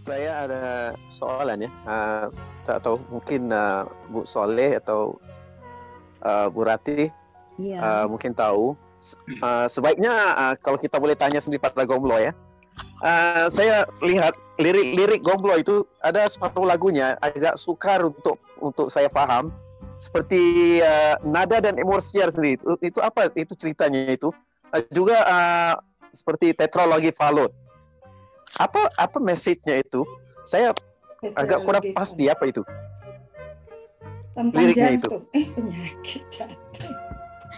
Saya ada soalan ya. Tak tahu mungkin Bu Soleh atau Bu Ratih mungkin tahu. Sebaiknya kalau kita boleh tanya sendiri pada Gomblo ya. Saya lihat lirik Gomblo itu ada satu lagunya agak sukar untuk saya paham. Seperti nada dan emosiar sendiri. Itu apa? Itu ceritanya itu. Juga seperti tetralogi Falot. Apa message-nya itu? Saya agak kurang pasti apa itu. Tentang liriknya jantung. Penyakit jantung.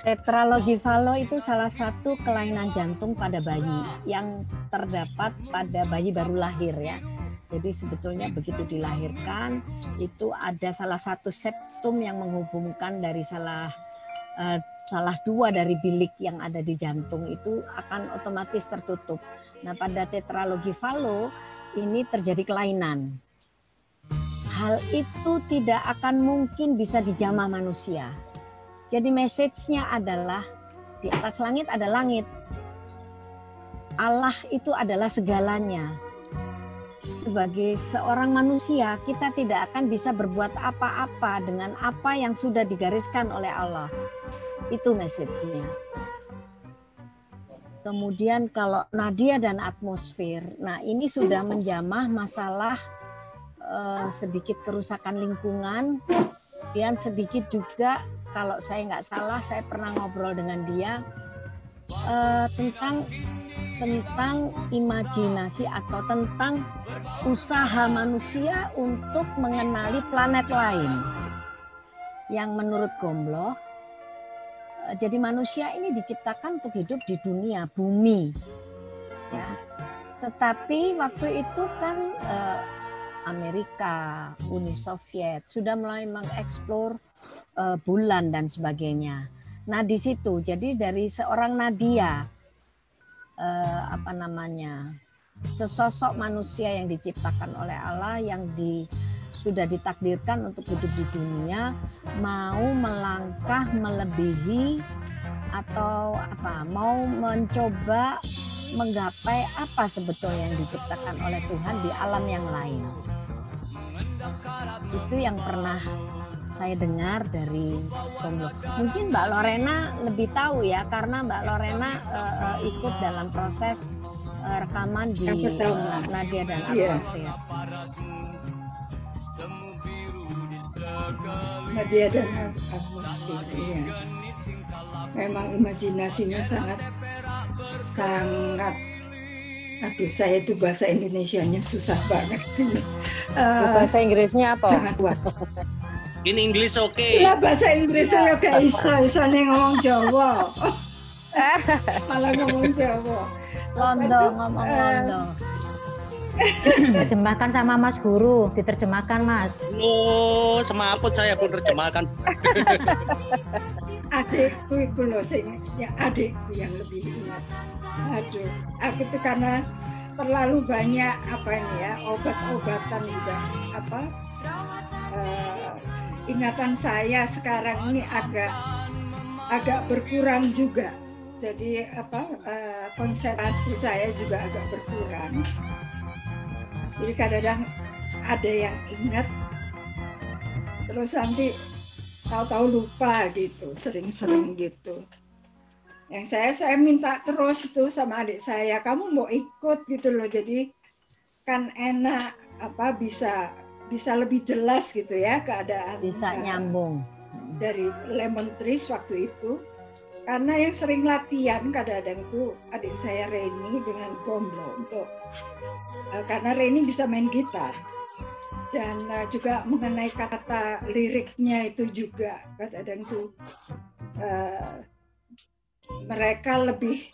Tetralogi Fallot itu salah satu kelainan jantung pada bayi yang terdapat pada bayi baru lahir ya. Jadi sebetulnya begitu dilahirkan itu ada salah satu septum yang menghubungkan dari salah dua dari bilik yang ada di jantung itu akan otomatis tertutup. Nah, pada tetralogi Fallot ini terjadi kelainan. Hal itu tidak akan mungkin bisa dijamah manusia. Jadi message-nya adalah di atas langit ada langit. Allah itu adalah segalanya. Sebagai seorang manusia, kita tidak akan bisa berbuat apa-apa dengan apa yang sudah digariskan oleh Allah. Itu message-nya. Kemudian kalau nadia dan atmosfer, nah ini sudah menjamah masalah sedikit kerusakan lingkungan, dan sedikit juga kalau saya nggak salah saya pernah ngobrol dengan dia tentang imajinasi atau tentang usaha manusia untuk mengenali planet lain yang menurut Gomblo. Jadi manusia ini diciptakan untuk hidup di dunia bumi, ya. Tetapi waktu itu kan Amerika, Uni Soviet sudah mulai mengeksplor bulan dan sebagainya. Nah di situ, jadi dari seorang Nadia, sesosok manusia yang diciptakan oleh Allah yang sudah ditakdirkan untuk hidup di dunia, mau melangkah melebihi atau mau mencoba menggapai apa sebetulnya yang diciptakan oleh Tuhan di alam yang lain. Itu yang pernah saya dengar dari Gomblo. Mungkin Mbak Lorena lebih tahu ya, karena Mbak Lorena ikut dalam proses rekaman di Nadia dan Atmosfer. Nadia dan Atmosfer, iya. Memang imajinasinya sangat. Aduh, saya itu bahasa Indonesianya susah banget. Bahasa Inggrisnya apa? Sangat kuat. In English okay. Lah bahasa Inggrisnya gak iso ngomong Jawa. Malah ngomong Jawa. Londo, ngomong Londo. Terjemahkan sama Mas Guru, diterjemahkan Mas. Oh, semaput saya pun terjemahkan. Adikku itu loh, adikku yang lebih ingat. Aduh, aku itu karena terlalu banyak obat-obatan juga ingatan saya sekarang ini agak berkurang juga. Jadi konsentrasi saya juga agak berkurang. Jadi kadang-kadang ada yang ingat terus nanti tahu-tahu lupa gitu, sering-sering gitu. Yang saya minta terus itu sama adik saya, kamu mau ikut gitu loh. Jadi kan enak bisa lebih jelas gitu ya keadaan. Bisa nyambung. Dari Lemon Trees waktu itu. Karena yang sering latihan kadang-kadang itu adik saya Reni dengan Gomblo karena Reni bisa main gitar. Dan juga mengenai kata liriknya itu juga kadang-kadang itu mereka lebih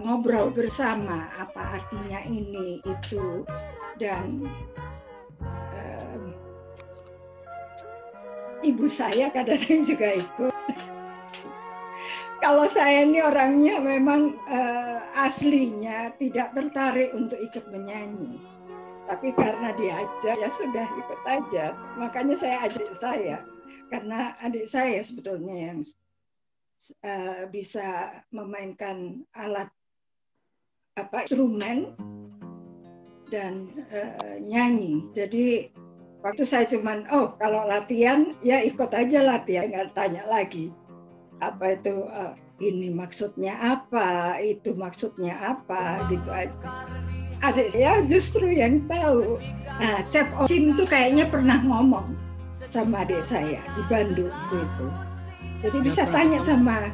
ngobrol bersama apa artinya ini itu, dan ibu saya kadang-kadang juga ikut. Kalau saya ini orangnya memang aslinya tidak tertarik untuk ikut menyanyi. Tapi karena diajak, ya sudah ikut aja. Makanya saya ajak saya. Karena adik saya sebetulnya yang bisa memainkan alat instrumen. dan nyanyi. Jadi waktu saya cuman kalau latihan ya ikut aja latihan, nggak tanya lagi apa itu ini maksudnya apa, itu maksudnya apa, gitu aja. Adik saya justru yang tahu. Nah, Chef Ocim itu kayaknya pernah ngomong sama adik saya di Bandung gitu. Jadi bisa tanya sama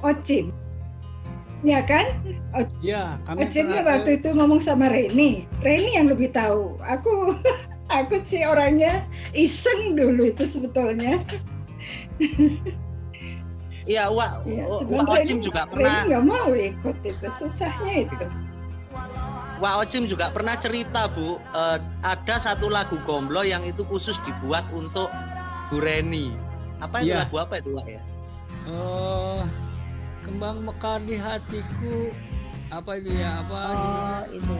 Ocim, ya kan? Ya, kami Ocimnya waktu itu ngomong sama Reni yang lebih tahu. Aku sih orangnya iseng dulu itu sebetulnya. Iya, Wak Ocim juga pernah. Reni nggak mau ikut itu, susahnya itu. Wak Ocim juga pernah cerita, Bu, ada satu lagu Gomblo yang itu khusus dibuat untuk Bu Reni. Apa itu lagu apa itu, Wak ya? Kembang mekar di hatiku, apa itu ya? Itu.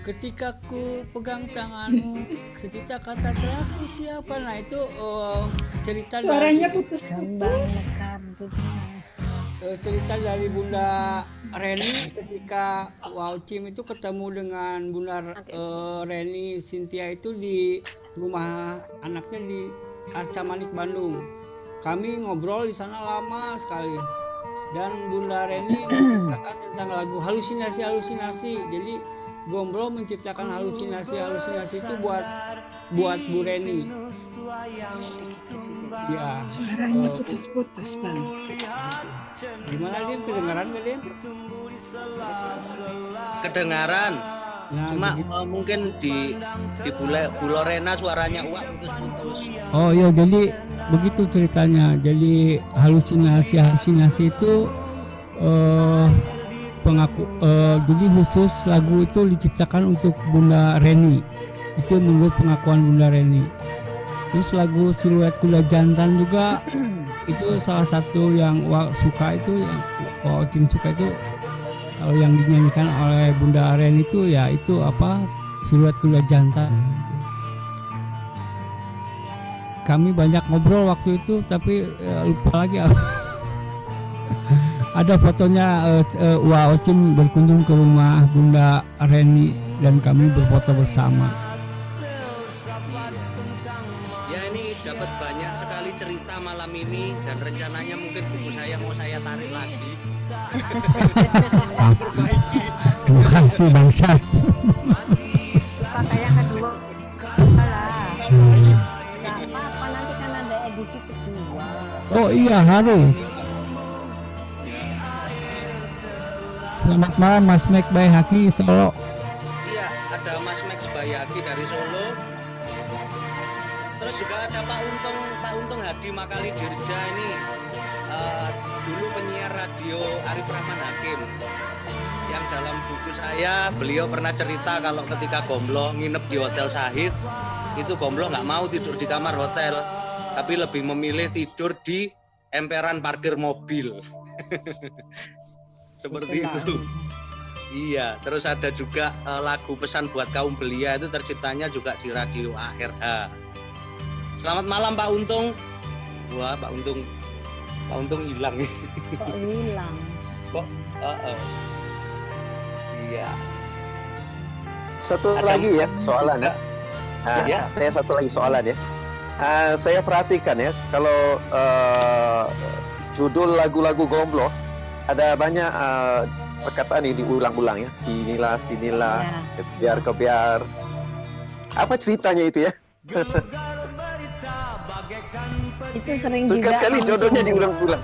Ketika ku pegang tanganmu, sejuta kata telah ku siapkan. Nah itu cerita suaranya putus. Kembang mekar cerita dari Bunda Reni ketika Ocim itu ketemu dengan Bunda Reni Cynthia itu di rumah anaknya di Arca Manik Bandung. Kami ngobrol di sana lama sekali dan Bunda Reni menceritakan tentang lagu halusinasi. Jadi Gomblo menciptakan halusinasi itu buat Bu Reni. Ya. Suaranya putus-putus, Bang. Gimana Dim? Kedengaran nggak Dim? Kedengaran. Nah, cuma mungkin di Bu Lorena suaranya Uwak putus-putus. Oh iya, jadi begitu ceritanya. Jadi halusinasi itu jadi khusus lagu itu diciptakan untuk Bunda Reni. Itu menurut pengakuan Bunda Reni. Terus lagu Siluet Kuda Jantan juga itu salah satu yang suka itu, yang Ocim suka itu kalau yang dinyanyikan oleh Bunda Reni itu ya itu Siluet Kuda Jantan. Kami banyak ngobrol waktu itu tapi lupa lagi. Ada fotonya Ocim berkunjung ke rumah Bunda Reni dan kami berfoto bersama. Ya, ini dapat banyak sekali cerita malam ini dan rencananya mungkin buku saya mau saya tarik lagi. Perbaiki. Terima kasih bangsat. Pakai yang kedua. Nggak apa-apa, nanti kan ada edisi kedua. Oh iya, harus. Selamat malam Mas Mek Bayhaki Solo. Iya, ada Mas Max Bayaki dari Solo. Terus juga ada Pak Untung Hadi Makali Dirja ini, dulu penyiar radio Arif Rahman Hakim. Yang dalam buku saya beliau pernah cerita kalau ketika Gomblo nginep di Hotel Sahid, itu Gomblo nggak mau tidur di kamar hotel, tapi lebih memilih tidur di emperan parkir mobil. Seperti itu. Iya, terus ada juga lagu Pesan Buat Kaum Belia itu terciptanya juga di radio ARH. Selamat malam Pak Untung. Wah, Pak Untung hilang nih. Kok hilang? Kok? Iya. Satu lagi ya soalan ya. Ya. Saya satu lagi soalan ya. Saya perhatikan ya kalau judul lagu-lagu Gomblo ada banyak perkataan yang diulang-ulang ya. Sinilah, biar kebiar. Apa ceritanya itu ya? Itu sering suka juga sekali jodohnya diulang-ulang.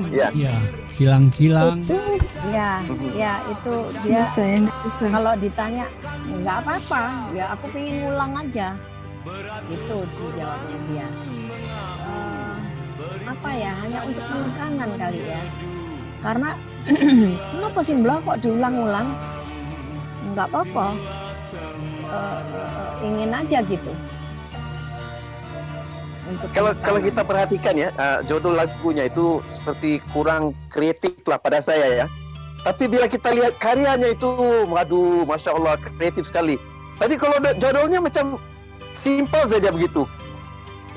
Ya. Iya, kilang-kilang. Ya itu dia kalau ditanya nggak apa-apa, ya aku pengen ngulang aja. Gitu sih jawabnya dia. Apa ya, hanya untuk penekanan kali ya. Karena kenapa sih kok diulang-ulang? Nggak apa-apa. Ingin aja gitu. Kalau kita perhatikan ya, judul lagunya itu seperti kurang kreatif lah pada saya ya. Tapi bila kita lihat karyanya itu, waduh, masya Allah kreatif sekali. Tapi kalau judulnya macam simpel saja begitu,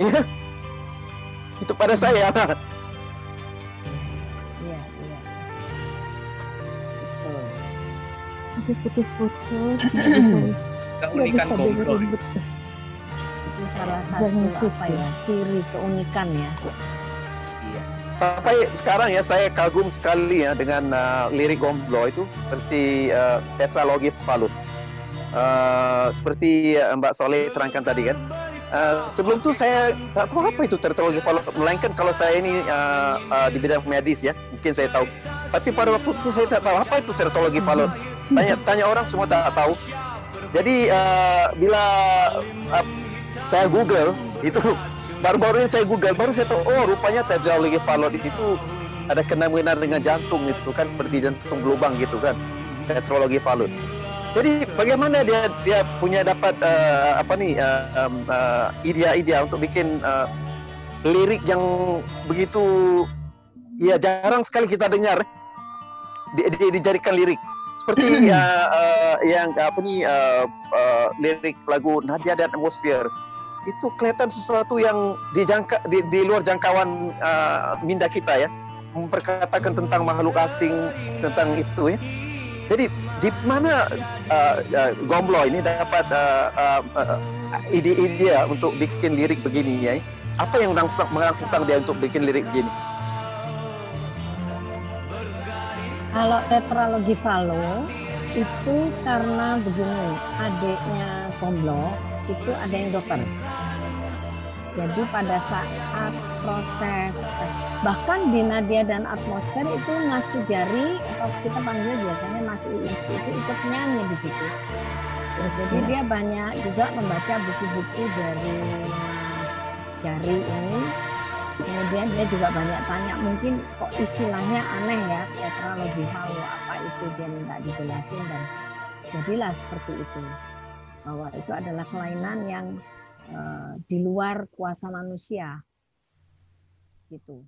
ya. Itu pada saya. Iya. Betul. putus-putus. Keunikan gomblo. Itu salah satu apa ya, ciri keunikan ya. Iya. Sampai sekarang ya saya kagum sekali ya dengan lirik Gomblo itu seperti tetralogi Falut. Seperti Mbak Soleh terangkan tadi kan. Sebelum itu saya tak tahu apa itu tetralogi Falut, melainkan kalau saya ini di bidang medis ya, mungkin saya tahu. Tapi pada waktu itu saya tak tahu apa itu tetralogi Falut. Tanya orang semua tak tahu. Jadi bila saya Google itu, baru-baru ini saya Google, baru saya tahu, oh rupanya tetralogi Falut itu ada kena-mena dengan jantung itu kan, seperti jantung berlubang gitu kan, tetralogi Falut. Jadi bagaimana dia punya dapat ide-ide untuk bikin lirik yang begitu ya jarang sekali kita dengar dijadikan lirik. Seperti yang lirik lagu Nadia dan Atmosfer itu kelihatan sesuatu yang di luar jangkauan minda kita ya, memperkatakan tentang makhluk asing, tentang itu ya. Jadi di mana Gomblo ini dapat ide-ide untuk bikin lirik begini ya? Apa yang merangsang dia untuk bikin lirik begini? Kalau tetralogi Falo itu karena begini, adiknya Gomblo itu ada yang dokter. Jadi pada saat proses, bahkan di Nadia dan Atmosfer itu Mas Sujari, atau kita panggil biasanya Mas Iis, itu ikut nyanyi di situ. Jadi dia banyak juga membaca buku-buku dari Mas Jari ini. Kemudian dia juga banyak tanya, mungkin kok istilahnya aneh ya, tetralogi Falo, apa itu, dia minta dijelasin, dan jadilah seperti itu. Bahwa itu adalah kelainan yang di luar kuasa manusia gitu.